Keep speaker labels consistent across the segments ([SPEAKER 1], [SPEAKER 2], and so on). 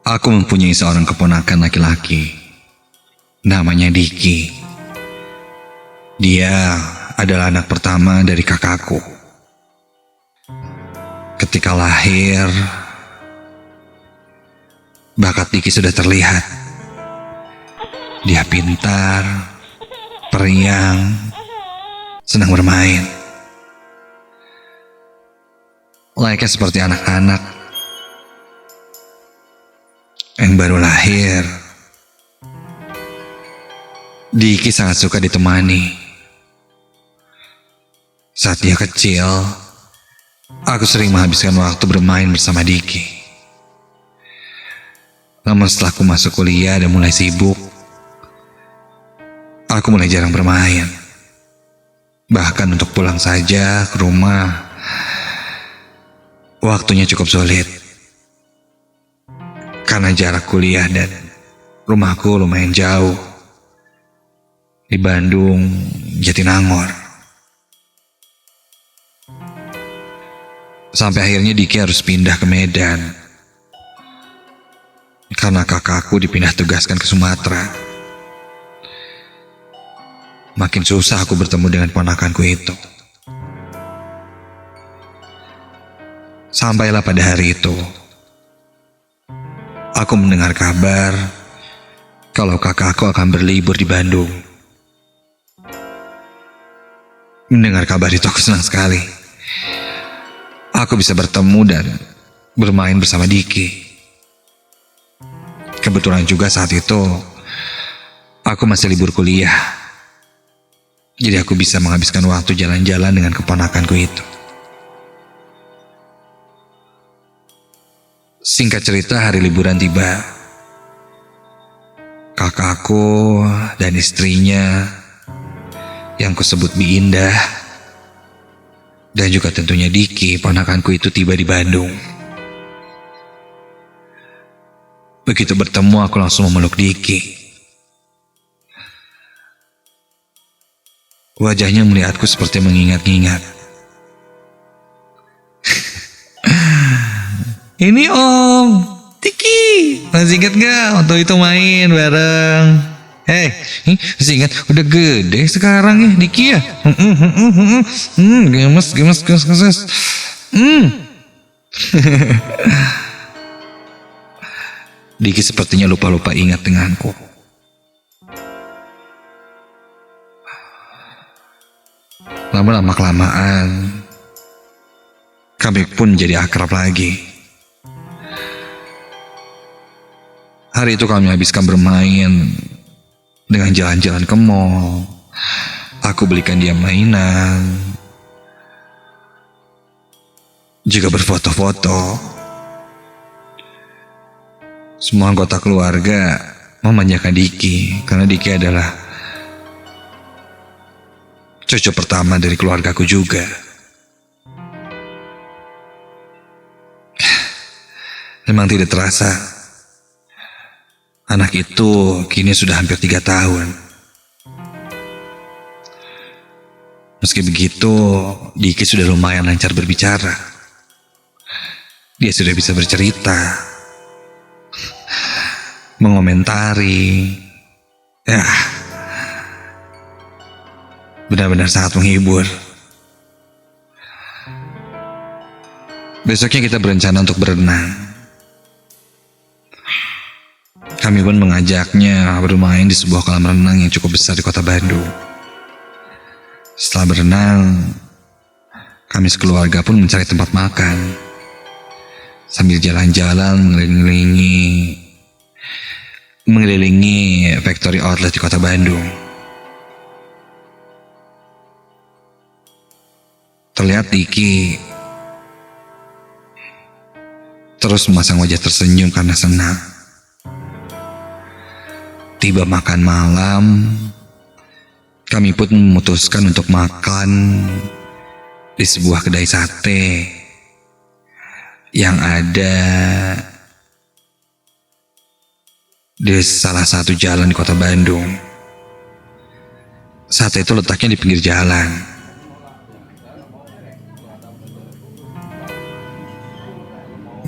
[SPEAKER 1] Aku mempunyai seorang keponakan laki-laki. Namanya Diki. Dia adalah anak pertama dari kakakku. Ketika lahir, bakat Diki sudah terlihat. Dia pintar, periang, senang bermain. Layaknya seperti anak-anak yang baru lahir. Diki sangat suka ditemani. Saat dia kecil, aku sering menghabiskan waktu bermain bersama Diki. Namun setelah aku masuk kuliah dan mulai sibuk, aku mulai jarang bermain. Bahkan untuk pulang saja ke rumah, waktunya cukup sulit. Karena jarak kuliah dan rumahku lumayan jauh. Di Bandung, Jatinangor. Sampai akhirnya Diki harus pindah ke Medan. Karena kakakku dipindah tugaskan ke Sumatera. Makin susah aku bertemu dengan ponakanku itu. Sampailah pada hari itu, aku mendengar kabar kalau kakakku akan berlibur di Bandung. Mendengar kabar itu aku senang sekali. Aku bisa bertemu dan bermain bersama Diki. Kebetulan juga saat itu aku masih libur kuliah. Jadi aku bisa menghabiskan waktu jalan-jalan dengan keponakanku itu. Singkat cerita, hari liburan tiba. Kakakku dan istrinya yang kusebut Bi Indah, dan juga tentunya Diki, ponakanku itu tiba di Bandung. Begitu bertemu, aku langsung memeluk Diki. Wajahnya melihatku seperti mengingat-ingat. Ini Om, Diki, masih ingat gak waktu itu main bareng? Masih ingat? Udah gede sekarang ya Diki ya? Gemes. Diki sepertinya lupa-lupa ingat denganku. Lama-kelamaan, kami pun jadi akrab lagi. Hari itu kami habiskan bermain dengan jalan-jalan ke mall. Aku belikan dia mainan, juga berfoto-foto. Semua anggota keluarga memanjakan Diki karena Diki adalah cucu pertama dari keluargaku juga. Memang tidak terasa, anak itu kini sudah hampir 3 tahun. Meski begitu, Diki sudah lumayan lancar berbicara. Dia sudah bisa bercerita, mengomentari. Benar-benar sangat menghibur. Besoknya kita berencana untuk berenang. Kami pun mengajaknya bermain di sebuah kolam renang yang cukup besar di kota Bandung. Setelah berenang, kami sekeluarga pun mencari tempat makan. Sambil jalan-jalan mengelilingi factory outlet di kota Bandung. Terlihat Diki terus memasang wajah tersenyum karena senang. Tiba makan malam, kami pun memutuskan untuk makan di sebuah kedai sate yang ada di salah satu jalan di kota Bandung. Sate itu letaknya di pinggir jalan.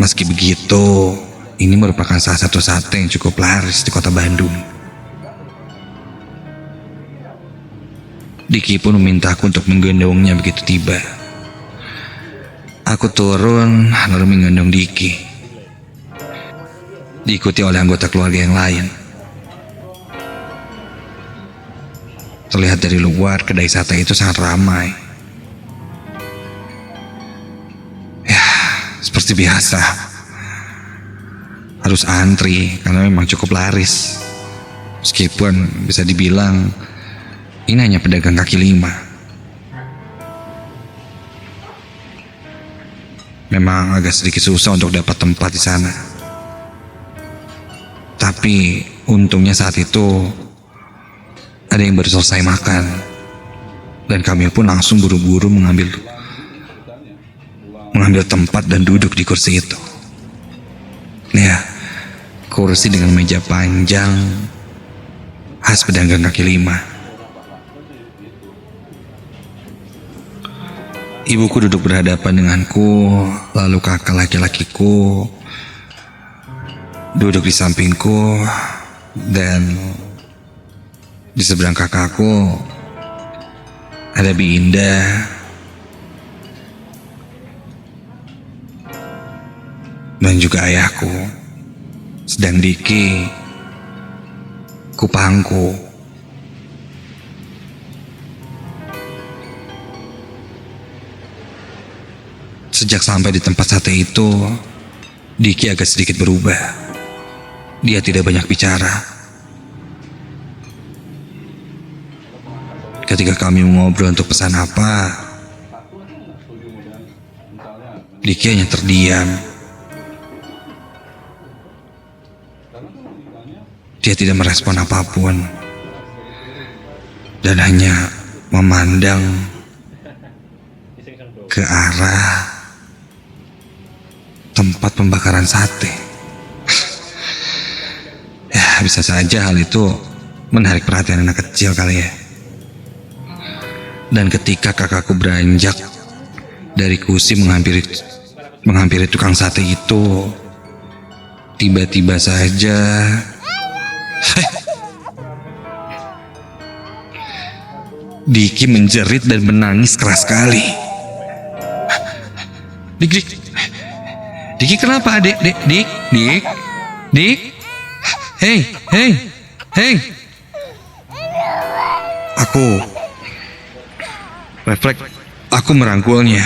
[SPEAKER 1] Meski begitu, ini merupakan salah satu sate yang cukup laris di kota Bandung. Diki pun memintaku untuk menggendongnya begitu tiba. Aku turun lalu menggendong Diki, diikuti oleh anggota keluarga yang lain. Terlihat dari luar, kedai sate itu sangat ramai. Ya, seperti biasa, harus antri karena memang cukup laris. Meskipun bisa dibilang ini hanya pedagang kaki lima. Memang agak sedikit susah untuk dapat tempat di sana. Tapi untungnya saat itu ada yang baru selesai makan, dan kami pun langsung buru-buru mengambil tempat dan duduk di kursi itu. Ya, kursi dengan meja panjang khas pedagang kaki lima. Ibuku duduk berhadapan denganku, lalu kakak laki-lakiku duduk di sampingku, dan di seberang kakakku ada Bi Indah, dan juga ayahku. Sedang Diki kupangku. Sejak sampai di tempat sate itu, Diki agak sedikit berubah. Dia tidak banyak bicara. Ketika kami mengobrol untuk pesan apa, Diki hanya terdiam. Dia tidak merespon apapun dan hanya memandang ke arah tempat pembakaran sate. Ya, bisa saja hal itu menarik perhatian anak kecil kali ya. Dan ketika kakakku beranjak dari kursi menghampiri tukang sate itu, tiba-tiba saja Diki menjerit dan menangis keras sekali. Diki kenapa adik? Dik. Hei. Aku merangkulnya.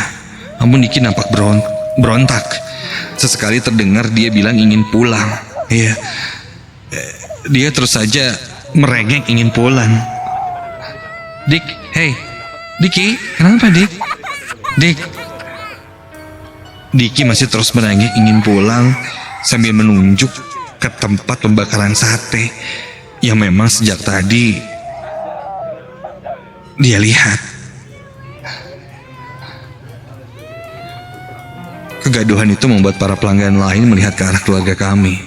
[SPEAKER 1] Namun Diki nampak berontak. Sesekali terdengar dia bilang ingin pulang. Iya. Dia terus saja merengek ingin pulang. Diki, kenapa Dik? Diki masih terus merengek ingin pulang sambil menunjuk ke tempat pembakaran sate yang memang sejak tadi dia lihat. Kegaduhan itu membuat para pelanggan lain melihat ke arah keluarga kami.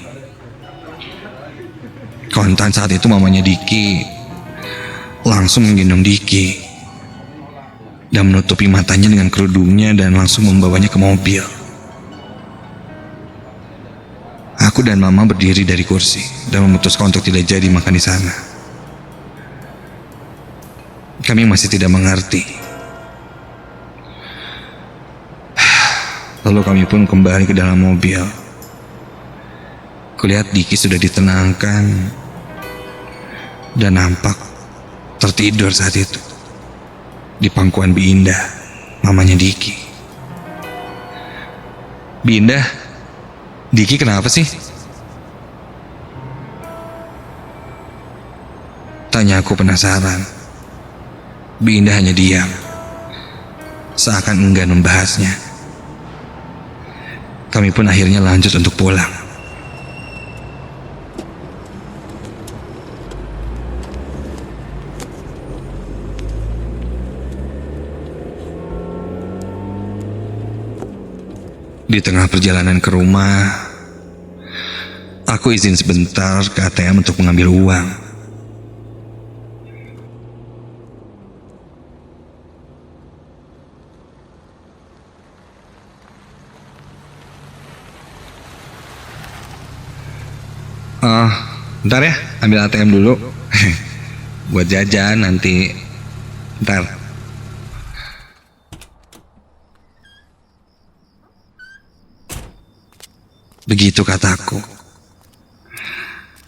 [SPEAKER 1] Kontan saat itu mamanya Diki langsung menggendong Diki dan menutupi matanya dengan kerudungnya dan langsung membawanya ke mobil. Aku dan mama berdiri dari kursi dan memutuskan untuk tidak jadi makan di sana. Kami masih tidak mengerti. Lalu kami pun kembali ke dalam mobil. Kulihat Diki sudah ditenangkan dan nampak tertidur saat itu di pangkuan Bi Indah, mamanya Diki. Bi Indah, Diki kenapa sih? Tanya aku penasaran. Bi Indah hanya diam, seakan enggan membahasnya. Kami pun akhirnya lanjut untuk pulang. Di tengah perjalanan ke rumah, aku izin sebentar ke ATM untuk mengambil uang. Bentar ya, ambil ATM dulu. Buat jajan nanti. Bentar. Begitu kataku.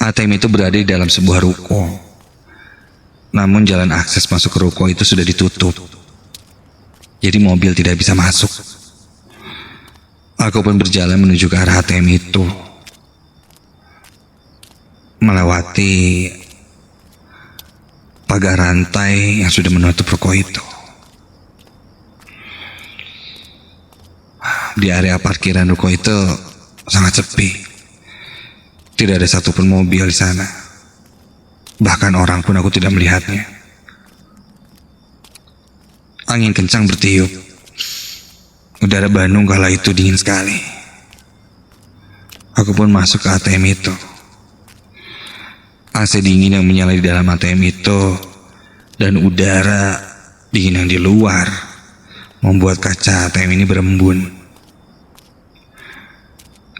[SPEAKER 1] ATM itu berada di dalam sebuah ruko. Namun jalan akses masuk ke ruko itu sudah ditutup. Jadi mobil tidak bisa masuk. Aku pun berjalan menuju ke arah ATM itu. Melewati pagar rantai yang sudah menutup ruko itu. Di area parkiran ruko itu sangat sepi. Tidak ada satupun mobil di sana. Bahkan orang pun aku tidak melihatnya. Angin kencang bertiup. Udara Bandung kala itu dingin sekali. Aku pun masuk ke ATM itu. AC dingin yang menyala di dalam ATM itu dan udara dingin yang di luar membuat kaca ATM ini berembun.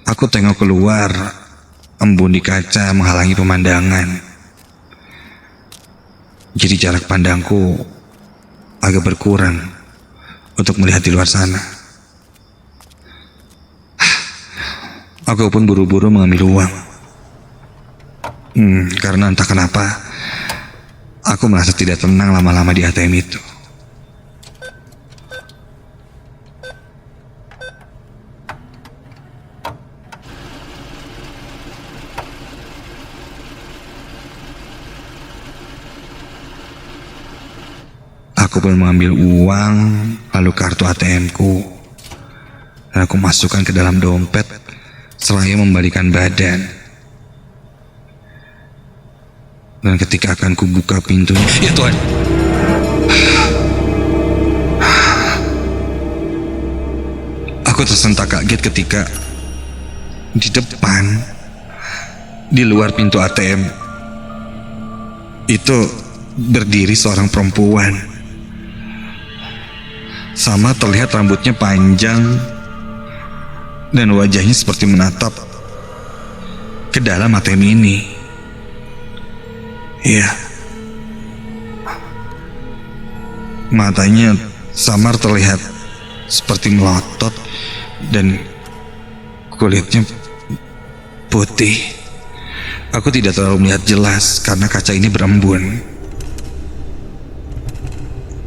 [SPEAKER 1] Aku tengok keluar, embun di kaca menghalangi pemandangan. Jadi jarak pandangku agak berkurang untuk melihat di luar sana. Aku pun buru-buru mengambil uang. Karena entah kenapa aku merasa tidak tenang lama-lama di ATM itu. Aku pun mengambil uang, lalu kartu ATM-ku, dan aku masukkan ke dalam dompet seraya membalikan badan. Dan ketika akan kubuka pintunya, ya Tuhan, aku tersentak kaget ketika di depan, di luar pintu ATM itu berdiri seorang perempuan. Sama terlihat rambutnya panjang dan wajahnya seperti menatap ke dalam ATM ini. Iya, matanya samar terlihat seperti melotot dan kulitnya putih. Aku tidak terlalu melihat jelas karena kaca ini berembun.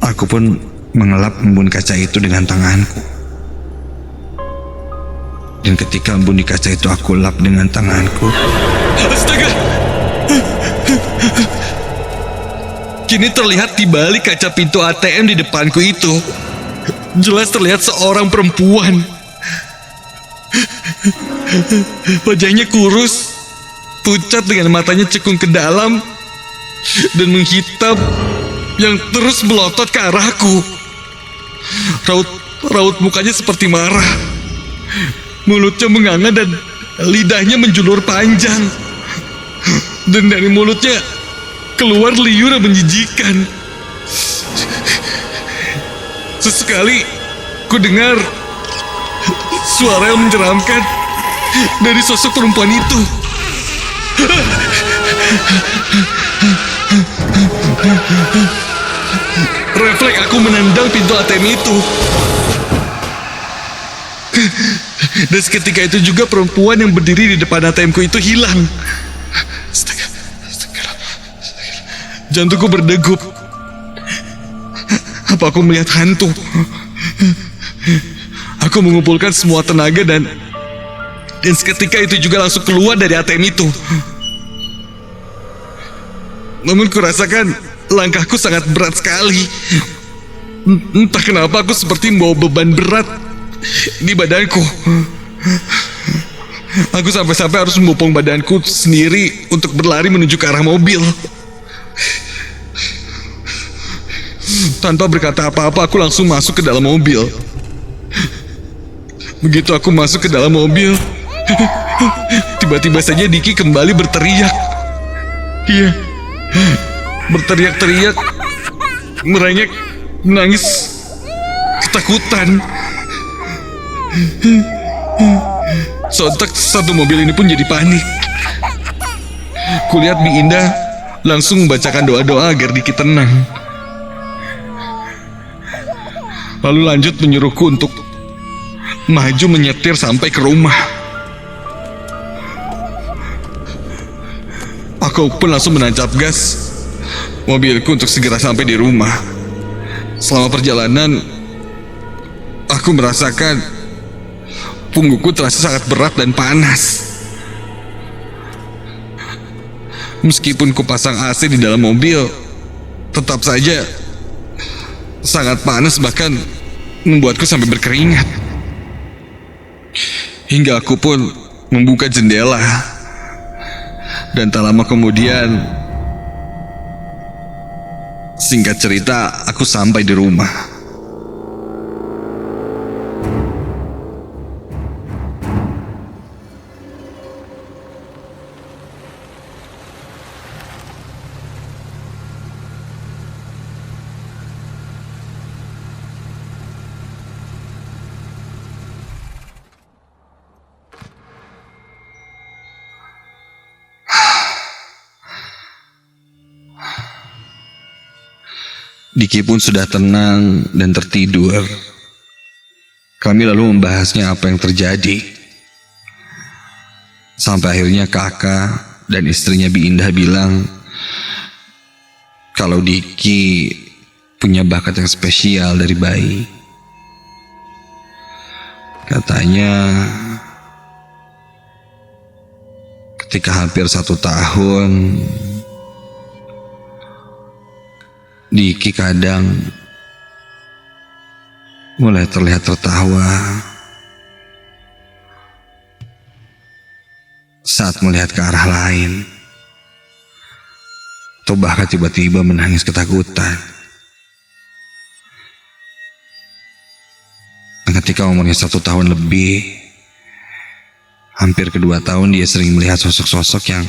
[SPEAKER 1] Aku pun mengelap embun kaca itu dengan tanganku. Dan ketika embun di kaca itu aku lap dengan tanganku, astaga! Kini terlihat di balik kaca pintu ATM di depanku itu, jelas terlihat seorang perempuan. Wajahnya kurus, pucat dengan matanya cekung ke dalam dan menghitam yang terus melotot ke arahku. Raut mukanya seperti marah. Mulutnya menganga dan lidahnya menjulur panjang. Dan dari mulutnya keluar liur yang menjijikan. Sesekali ku dengar suara yang menyeramkan dari sosok perempuan itu. Refleks aku menendang pintu ATM itu. Dan seketika itu juga perempuan yang berdiri di depan ATM-ku itu hilang. Astaga. Jantungku berdegup. Apa aku melihat hantu? Aku mengumpulkan semua tenaga dan seketika itu juga langsung keluar dari ATM itu. Namun kurasakan langkahku sangat berat sekali. Entah kenapa aku seperti membawa beban berat di badanku. Aku sampai-sampai harus membopong badanku sendiri untuk berlari menuju ke arah mobil. Tanpa berkata apa-apa, aku langsung masuk ke dalam mobil. Begitu aku masuk ke dalam mobil, tiba-tiba saja Diki kembali berteriak. Iya, berteriak-teriak, merengek, menangis, ketakutan. Sontak satu mobil ini pun jadi panik. Kulihat Bi Indah langsung membacakan doa-doa agar Diki tenang. Lalu lanjut menyuruhku untuk maju menyetir sampai ke rumah. Aku pun langsung menancap gas mobilku untuk segera sampai di rumah. Selama perjalanan, aku merasakan punggungku terasa sangat berat dan panas. Meskipun kupasang AC di dalam mobil, tetap saja sangat panas, bahkan membuatku sampai berkeringat. Hingga aku pun membuka jendela. Dan tak lama kemudian, singkat cerita, aku sampai di rumah. Diki pun sudah tenang dan tertidur. Kami lalu membahasnya apa yang terjadi. Sampai akhirnya kakak dan istrinya Bi Indah bilang kalau Diki punya bakat yang spesial dari bayi. Katanya ketika hampir 1 tahun, Diki kadang mulai terlihat tertawa saat melihat ke arah lain, atau bahkan tiba-tiba menangis ketakutan. Dan ketika umurnya 1 tahun lebih, hampir ke 2 tahun, dia sering melihat sosok-sosok yang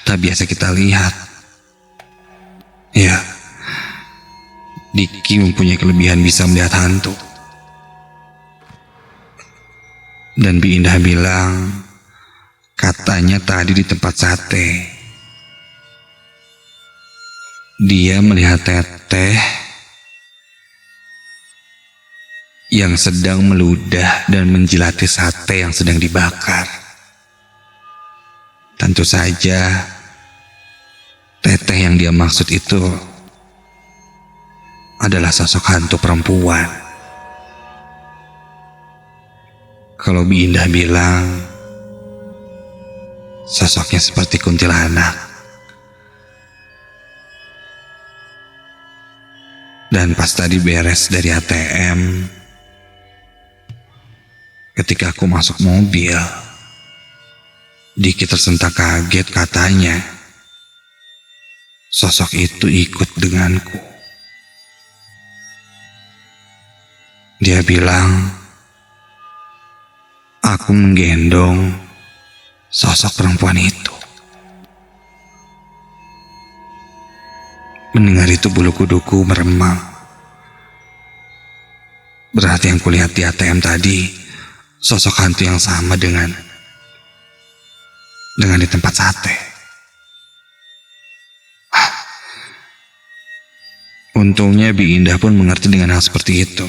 [SPEAKER 1] tak biasa kita lihat. Ya, Diki mempunyai kelebihan bisa melihat hantu. Dan Bi Indah bilang, katanya tadi di tempat sate, dia melihat teteh yang sedang meludah dan menjilati sate yang sedang dibakar. Tentu saja, teteh yang dia maksud itu adalah sosok hantu perempuan. Kalau Bi Indah bilang sosoknya seperti kuntilanak. Dan pas tadi beres dari ATM, ketika aku masuk mobil, Diki tersentak kaget, katanya sosok itu ikut denganku. Dia bilang aku menggendong sosok perempuan itu. Mendengar itu bulu kuduku meremang. Berarti yang kulihat di ATM tadi sosok hantu yang sama dengan di tempat sate. Untungnya Bi Indah pun mengerti dengan hal seperti itu,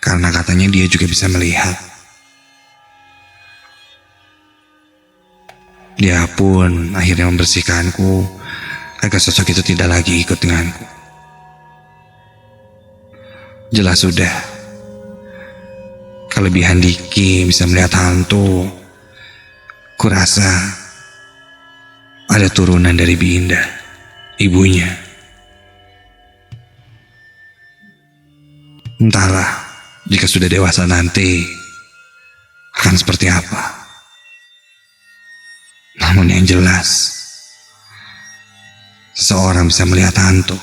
[SPEAKER 1] karena katanya dia juga bisa melihat. Dia pun akhirnya membersihkanku agar sosok itu tidak lagi ikut denganku. Jelas sudah, kelebihan Diki bisa melihat hantu, kurasa ada turunan dari Bi Indah, ibunya. Entahlah, jika sudah dewasa nanti akan seperti apa. Namun yang jelas, seseorang bisa melihat hantu.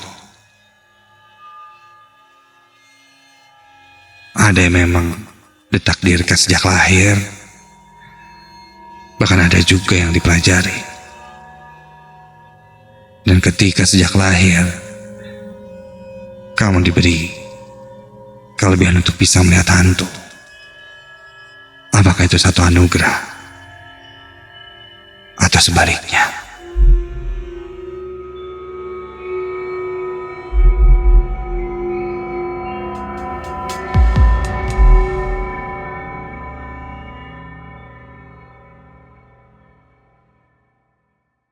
[SPEAKER 1] Ada yang memang ditakdirkan sejak lahir, bahkan ada juga yang dipelajari. Dan ketika sejak lahir kamu diberi kelebihan untuk bisa melihat hantu, apakah itu satu anugerah atau sebaliknya?